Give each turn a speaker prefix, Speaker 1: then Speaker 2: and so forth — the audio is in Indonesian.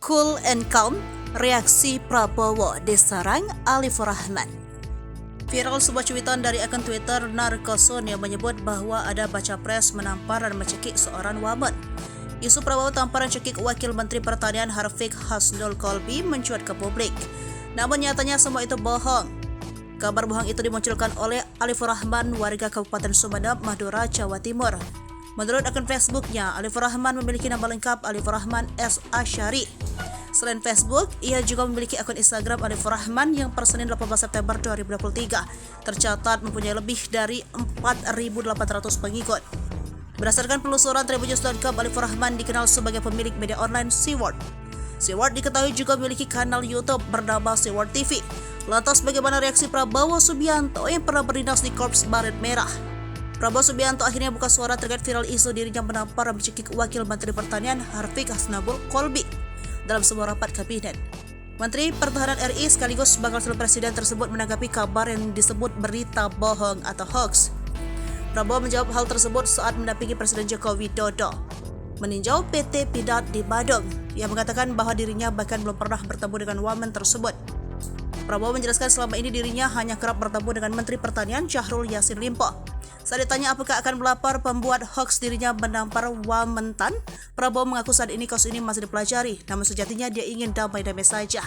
Speaker 1: Cool and calm, reaksi Prabowo diserang Alifur Rahman. Viral sebuah cuitan dari akun Twitter Narkoson yang menyebut bahwa ada baca pres menampar dan mencekik seorang wamen. Isu Prabowo tamparan cekik Wakil Menteri Pertanian Harfiq Hasnul Kolbi mencuat ke publik. Namun nyatanya semua itu bohong. Kabar bohong itu dimunculkan oleh Alifur Rahman, warga Kabupaten Sumeneb, Madura, Jawa Timur. Menurut akun Facebooknya, Alifur Rahman memiliki nama lengkap Alifur Rahman S. Asyari. Selain Facebook, ia juga memiliki akun Instagram Alifur Rahman yang per Senin 18 September 2023 tercatat mempunyai lebih dari 4.800 pengikut. Berdasarkan penelusuran Tribunnews.com, Alifur Rahman dikenal sebagai pemilik media online Seaword. Seaword diketahui juga memiliki kanal YouTube bernama Seaword TV. Lantas bagaimana reaksi Prabowo Subianto yang pernah berdinas di Korps Baret Merah? Prabowo Subianto akhirnya buka suara terkait viral isu dirinya menampar dan mencekik Wakil Menteri Pertanian Harfiq Hasnul Kolbi dalam sebuah rapat kabinet. Menteri Pertahanan RI sekaligus bakal calon presiden tersebut menanggapi kabar yang disebut berita bohong atau hoax. Prabowo menjawab hal tersebut saat mendampingi Presiden Joko Widodo meninjau PT Pindad di Badung. Ia mengatakan bahwa dirinya bahkan belum pernah bertemu dengan wamen tersebut. Prabowo menjelaskan selama ini dirinya hanya kerap bertemu dengan Menteri Pertanian Syahrul Yassin Limpo. Saat ditanya apakah akan melapor pembuat hoax dirinya menampar Wamentan, Prabowo mengaku saat ini kasus ini masih dipelajari, namun sejatinya dia ingin damai-damai saja.